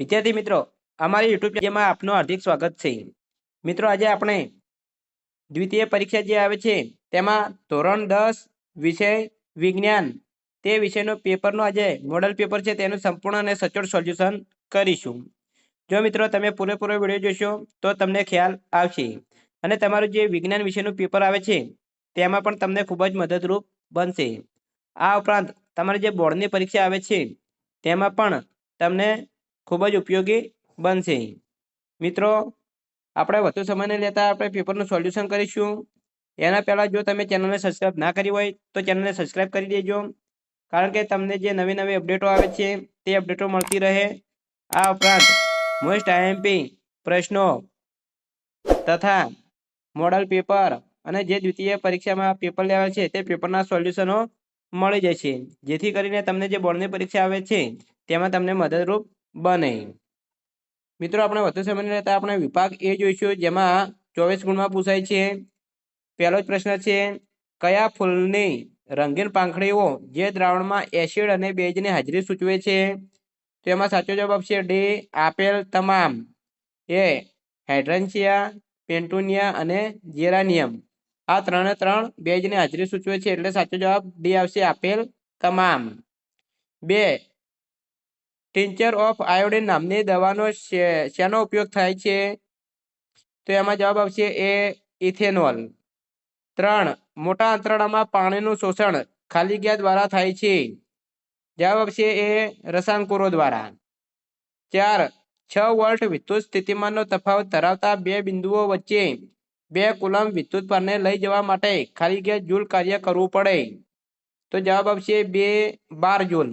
વિદ્યાર્થી મિત્રો, અમારી યુટ્યુબ ચેનલમાં આપનું હાર્દિક સ્વાગત છે। મિત્રો, આજે આપણે દ્વિતીય પરીક્ષા જે આવે છે તેમાં ધોરણ 10 વિષય વિજ્ઞાન તે વિષયનો પેપરનો આજે મોડલ પેપર છે તેનું સંપૂર્ણ અને સચોટ સોલ્યુશન કરીશું। જો મિત્રો તમે પૂરેપૂરો વિડીયો જોશો તો તમને ખ્યાલ આવશે અને તમારું જે વિજ્ઞાન વિષયનું પેપર આવે છે તેમાં પણ તમને ખૂબ જ મદદરૂપ બનશે। આ ઉપરાંત તમારી જે બોર્ડની પરીક્ષા આવે છે તેમાં પણ તમને ખૂબ જ ઉપયોગી બનશે। મિત્રો, આપણે વધુ સમય નહીં લેતા આપણે પેપરનું સોલ્યુશન કરીશું। એના પહેલાં જો તમે ચેનલને સબસ્ક્રાઈબ ના કરી હોય તો ચેનલને સબસ્ક્રાઈબ કરી દેજો, કારણ કે તમને જે નવી નવી અપડેટો આવે છે તે અપડેટો મળતી રહે। આ ઉપરાંત મોસ્ટ આઈએમપી પ્રશ્નો તથા મોડલ પેપર અને જે દ્વિતીય પરીક્ષામાં પેપર લેવાય છે તે પેપરના સોલ્યુશનો મળી જશે, જેથી કરીને તમને જે બોર્ડની પરીક્ષા આવે છે તેમાં તમને મદદરૂપ બને। મિત્રો, આપણે વધુ સમય નહીં લેતા આપણે વિભાગ એ જોઈશું, જેમાં 24 ગુણમાં પૂછાય છે। પહેલો જ પ્રશ્ન છે, કયા ફૂલની રંગીન પાંખડીઓ જે દ્રાવણમાં એસિડ અને બેઝની હાજરી સૂચવે છે? તો એમાં સાચો જવાબ આપશે ડી, આપેલ તમામ। એ હાઇડ્રેન્શિયા, પેન્ટુનિયા અને જેરાનિયમ આ ત્રણે ત્રણ બેઝની હાજરી સૂચવે છે, એટલે સાચો જવાબ ડી આવશે, આપેલ તમામ। 2, ટિંચર ઓફ આયોડિન નામની દવાનો શેનો ઉપયોગ થાય છે? તો એમાં જવાબ આવશે એ, ઇથેનોલ। 3, મોટા આંતરડામાં પાણીનું શોષણ ખાલી જગ્યા દ્વારા થાય છે? જવાબ આવશે એ, રસાંકુરો દ્વારા। 4, 6 વોલ્ટ વિદ્યુત સ્થિતિમાનનો તફાવત ધરાવતા બે બિંદુઓ વચ્ચે 2 કુલમ વિદ્યુત ભારને લઈ જવા માટે ખાલી જગ્યા જૂલ કાર્ય કરવું પડે? તો જવાબ આવશે 12 જૂલ।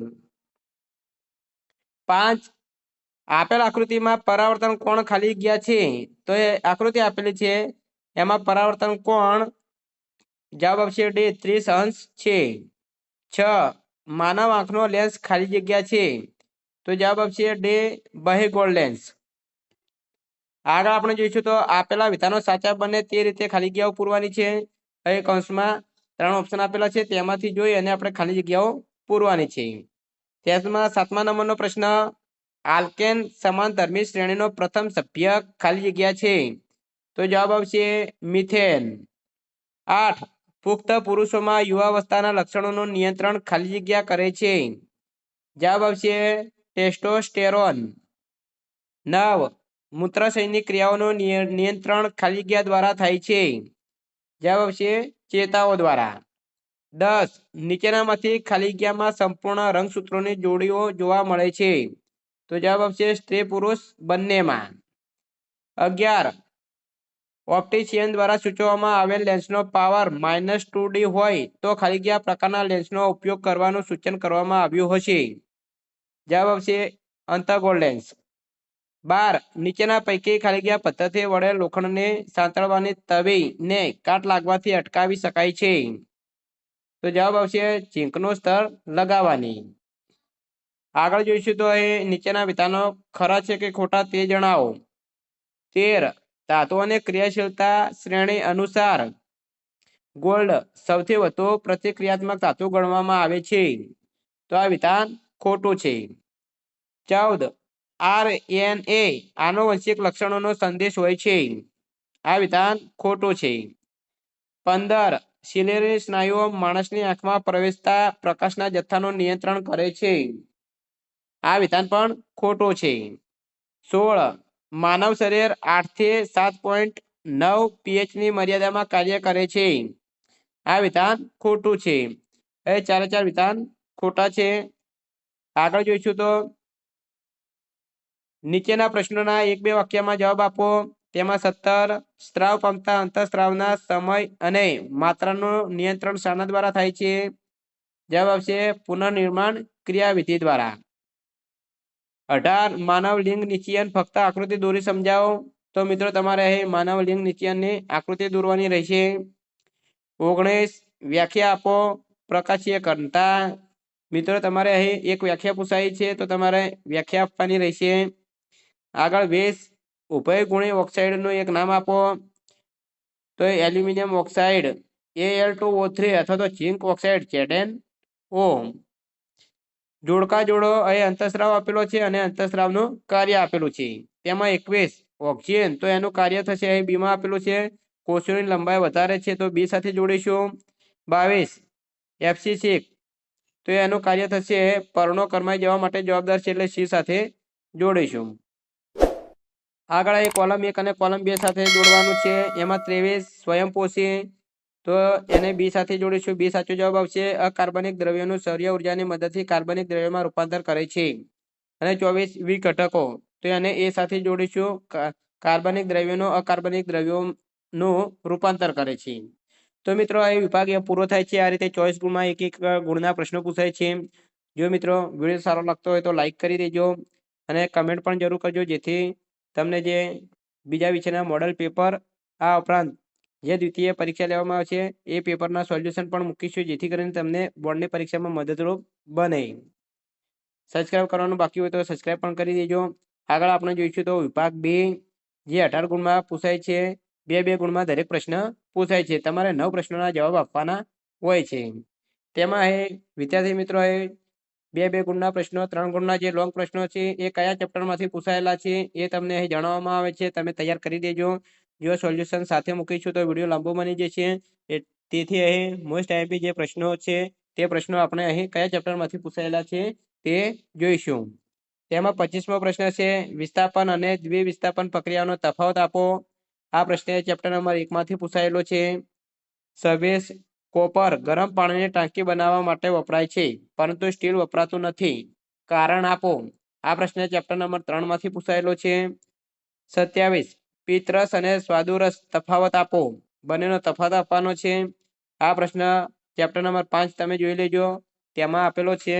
5, આપેલ આકૃતિમાં પરાવર્તન કોણ ખાલી જગ્યા છે? તો એ આકૃતિ આપેલી છે એમાં પરાવર્તન કોણ, જવાબ આવશે ડી, 30 અંશ છે। 6, માનવ આંખનો લેન્સ ખાલી જગ્યા છે? તો જવાબ આવશે ડી, બહિર્ગોળ લેન્સ। આગળ આપણે જોઈશું તો આપેલા વિધાનો સાચા બને તે રીતે ખાલી જગ્યાઓ પૂરવાની છે। અહીં કૌંસમાં 3 ઓપ્શન આપેલા છે, તેમાંથી જોઈ અને આપણે ખાલી જગ્યાઓ પૂરવાની છે। તેમાં 7મા નંબરનો પ્રશ્ન, આલ્કેન સમાનધર્મી શ્રેણીનો પ્રથમ સભ્ય ખાલી જગ્યા છે? તો જવાબ આવશે મિથેન। 8, પુખ્ત પુરુષોમાં યુવાવસ્થાના લક્ષણોનું નિયંત્રણ ખાલી જગ્યા કરે છે? જવાબ આવશે ટેસ્ટોસ્ટેરોન। 9, મૂત્રાશયની ક્રિયાઓનું નિયંત્રણ ખાલી જગ્યા દ્વારા થાય છે? જવાબ આવશે ચેતાઓ દ્વારા। 10, નીચેનામાંથી ખાલી જગ્યામાં સંપૂર્ણ રંગસૂત્રોની જોડીઓ જોવા મળે છે? તો જવાબ આવશે સ્ત્રી પુરુષ બંનેમાં। 11, ઓપ્ટિશિયન દ્વારા સૂચવવામાં આવેલ લેન્સનો પાવર -2D હોય તો ખાલી જગ્યા પ્રકારના લેન્સનો ઉપયોગ કરવાનું સૂચન કરવામાં આવ્યું હશે? જવાબ આવશે અંતર્ગોળ લેન્સ। 12, નીચેના પૈકી ખાલી જગ્યા પદ્ધતિ વડે લોખંડને સાંતળવાની તવીને કાટ લાગવાથી અટકાવી શકાય છે? તો જવાબ આવશે ઝીંકનું સ્તર લગાવવાની। આગળ જોઈશું તો એ નીચેના વિધાનો ખરા છે કે ખોટા તે જણાવો। 13, ધાતુઓની ક્રિયાશીલતા શ્રેણી અનુસાર ગોલ્ડ સૌથી વધુ પ્રતિક્રિયાત્મક ધાતુ ગણવામાં આવે છે? તો આ વિધાન ખોટું છે। 14, RNA આનુવંશિક લક્ષણોનો સંદેશ હોય છે? આ વિધાન ખોટું છે। 15, સિલિયરી સ્નાયુઓ માણસની આંખમાં પ્રવેશતા પ્રકાશના જથ્થાનું નિયંત્રણ કરે છે? આ વિધાન પણ ખોટું છે। 16, માનવ શરીર 8 થી 7.9 pHની મર્યાદામાં કાર્ય કરે છે? આ વિધાન ખોટું છે। એ 4 વિધાન ખોટા છે। આગળ જોઈશું તો નીચેના પ્રશ્નોના 1-2 વાક્યમાં જવાબ આપો। તેમાં 17, સ્ત્રાવ પામતા અંતઃસ્ત્રાવના સમય અને માત્રાનું નિયંત્રણ શાના દ્વારા થાય છે? જવાબ આવશે પુનર્નિર્માણ ક્રિયાવિધિ દ્વારા। 18, માનવ લિંગ નિચયન ફક્ત આકૃતિ દોરી સમજાવો। તો મિત્રો તમારે અહીં માનવ લિંગ નિચયનની આકૃતિ દોરવાની રહેશે। 19, વ્યાખ્યા આપો પ્રકાશીય ઘનતા। મિત્રો તમારે અહીં એક વ્યાખ્યા પૂછાઈ છે તો તમારે વ્યાખ્યા આપવાની રહેશે। આગળ 20, ઉભયગુણી ઓક્સાઇડનું એક નામ આપો। તો એલ્યુમિનિયમ ઓક્સાઇડ Al2O3 અથવા તો ઝિંક ઓક્સાઇડ ZnO। જોડકા જોડો અહીં અંતઃસ્રાવ આપેલો છે અને અંતઃસ્રાવનું કાર્ય આપેલું છે. તેમાં 21 ઓક્સિજન, તો એનું કાર્ય થશે અહીં બીમાં આપેલું છે. કોષોની લંબાઈ વધારે છે તો બી સાથે જોડીશું. 22 એફસી6, તો એનું કાર્ય થશે પર્ણો કરમાઈ જવા માટે જવાબદાર છે એટલે સી સાથે જોડીશું. આગળ અહીં કોલમ 1 અને કોલમ 2 સાથે જોડવાનું છે. એમાં 23 સ્વયંપોષી, તો એને બી સાથે જોડીશું. બી સાચો જવાબ આવશે. અકાર્બનિક દ્રવ્યોનું સૌર ઉર્જાની મદદથી કાર્બનિક દ્રવ્યોમાં રૂપાંતર કરે છે. અને 24 વિઘટકો, તો એને એ સાથે જોડીશું. કાર્બનિક દ્રવ્યોનું અકાર્બનિક દ્રવ્યોનું રૂપાંતર કરે છે. તો મિત્રો આ વિભાગ એ પૂરો થાય છે. આ રીતે 24 ગુણમાં એક એક ગુણના પ્રશ્નો પૂછાય છે. જો મિત્રો વિડીયો સારો લાગતો હોય તો લાઈક કરી દેજો અને કમેન્ટ પણ જરૂર કરજો, જેથી તમને જે બીજા વિષયના મોડલ પેપર, આ ઉપરાંત જે દ્વિતીય પરીક્ષા લેવામાં આવે છે એ પેપરના સોલ્યુશન પણ મૂકીશું, જેથી કરીને તમને બોર્ડની પરીક્ષામાં મદદરૂપ બને. સબસ્ક્રાઇબ કરવાનું બાકી હોય તો સબસ્ક્રાઇબ પણ કરી દેજો. આગળ આપણે જોઈશું તો વિભાગ 2, જે 18 ગુણમાં પૂછાય છે. 2 ગુણમાં દરેક પ્રશ્ન પૂછાય છે. તમારે 9 પ્રશ્નોના જવાબ આપવાના હોય છે. તેમાં વિદ્યાર્થી મિત્રો 2 ગુણના પ્રશ્નો, 3 ગુણના જે લોંગ પ્રશ્નો છે એ કયા ચેપ્ટરમાંથી પૂછાયેલા છે એ તમને અહીં જણાવવામાં આવે છે. તમે તૈયાર કરી દેજો. જો સોલ્યુશન સાથે મૂકીશું તો વિડીયો લાંબો બની જશે. તેથી અહીં મોસ્ટ આઈએમપી જે પ્રશ્નો છે તે પ્રશ્નો આપણે અહીં કયા ચેપ્ટરમાંથી પૂછાયેલા છે તે જોઈશું. તેમાં 25મો પ્રશ્ન છે, વિસ્થાપન અને દ્વિવિસ્થાપન પ્રક્રિયાનો તફાવત આપો. આ પ્રશ્ન ચેપ્ટર નંબર 1 માંથી પૂછાયેલો છે. સર્વેશ કોપર ગરમ પાણીની ટાંકી બનાવવા માટે વપરાય છે, પરંતુ સ્ટીલ વપરાતું નથી. કારણ આપો. આ પ્રશ્ન ચેપ્ટર નંબર 3 માંથી પૂછાયેલો છે. 27 પિત્તરસ અને સ્વાદુરસ તફાવત આપો. બંનેનો તફાવત આપવાનો છે. આ પ્રશ્ન ચેપ્ટર નંબર 5 તમે જોઈ લેજો, તેમાં આપેલો છે.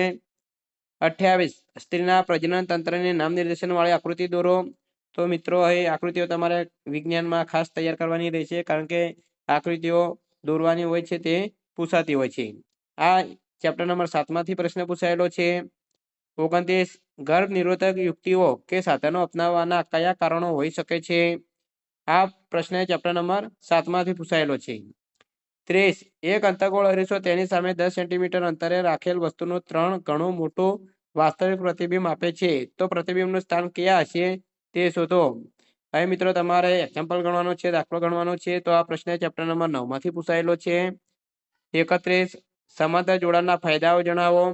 28 સ્ત્રીના પ્રજનન તંત્રની નામ નિર્દેશન વાળી આકૃતિ દોરો. તો મિત્રો અહીં આકૃતિઓ તમારે વિજ્ઞાનમાં ખાસ તૈયાર કરવાની રહેશે, કારણ કે આકૃતિઓ દોરવાની હોય છે તે પૂછાતી હોય છે. આ ચેપ્ટર નંબર 7 માંથી પ્રશ્ન પૂછાયેલો છે. 29 ગર્ભ નિરોધક યુક્તિઓ કે સાધનો અપનાવવાના કયા કારણો હોઈ શકે છે. આ પ્રશ્ન ચેપ્ટર નંબર 7 માંથી પૂછાયેલો છે. 30 એક અંતઃગોળ અરીસો તેની સામે 10 સેન્ટીમીટર અંતરે રાખેલ વસ્તુનું 3 ગણું મોટું વાસ્તવિક પ્રતિબિંબ આપે છે, તો પ્રતિબિંબનું સ્થાન ક્યાં હશે તે શોધો. અહીં મિત્રો તમારે એક્ઝામ્પલ ગણવાનો છે, દાખલો ગણવાનો છે. તો આ પ્રશ્ન ચેપ્ટર નંબર 9 માંથી પૂછાયેલો છે. 31 સમાંતર જોડાણના ફાયદાઓ જણાવો.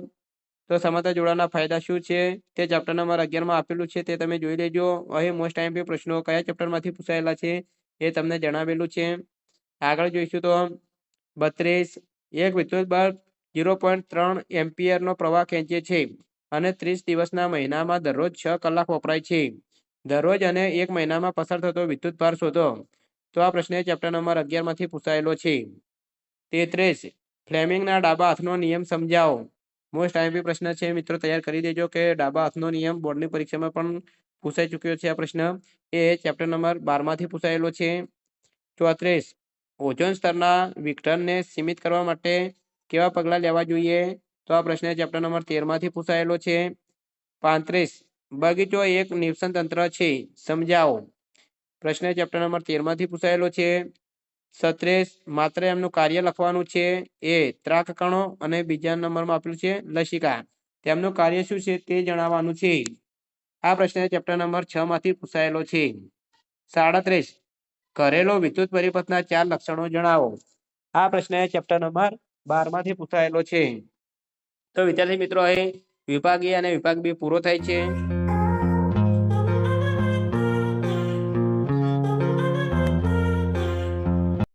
તો સમાંતર જોડાણના ફાયદા શું છે તે ચેપ્ટર નંબર 11 માં આપેલું છે, તે તમે જોઈ લેજો. અહીં મોસ્ટ આઈએમપી પ્રશ્નો કયા ચેપ્ટરમાંથી પૂછાયેલા છે એ તમને જણાવેલું છે. આગળ જોઈશું તો 32 એક વિદ્યુત બલ્બ 0.3 એમ્પિયરનો પ્રવાહ ખેંચે છે અને 30 દિવસના મહિનામાં દરરોજ 6 કલાક વપરાય છે. દરરોજ અને એક મહિનામાં પસાર થતો વિદ્યુત ભાર શોધો. તો આ પ્રશ્ન ચેપ્ટર નંબર 11 માંથી પૂછાયેલો છે. 33 ફ્લેમિંગના ડાબા હાથનો નિયમ સમજાવો. મોસ્ટ આઈએમપી પ્રશ્ન છે મિત્રો, તૈયાર કરી દેજો કે ડાબા હાથનો નિયમ બોર્ડની પરીક્ષામાં પણ પૂછાઈ ચૂક્યો છે. આ પ્રશ્ન એ ચેપ્ટર નંબર 12 માંથી પૂછાયેલો છે. 34 ઓઝોન સ્તરના વિઘટનને સીમિત કરવા માટે કેવા પગલાં લેવા જોઈએ. તો આ પ્રશ્ન ચેપ્ટર નંબર 13 માંથી પૂછાયેલો છે. 35 બગીચો એક નિવસન તંત્ર છે, સમજાવો. પ્રશ્ન ચેપ્ટર નંબર 13 માંથી પૂછાયેલો છે. 36 માત્ર એમનું કાર્ય લખવાનું છે. એ ત્રાક કણો અને બીજા નંબરમાં આપેલું છે લસિકા. તેમનું કાર્ય શું છે તે જણાવવાનું છે. આ પ્રશ્ન ચેપ્ટર નંબર 6 માંથી પૂછાયેલો છે. 37 ઘરેલો વિદ્યુત પરિપથના 4 લક્ષણો જણાવો. આ પ્રશ્ન ચેપ્ટર નંબર 12 માંથી પૂછાયેલો છે. તો વિદ્યાર્થી મિત્રો અહીં વિભાગ A અને વિભાગ B પૂરો થાય છે.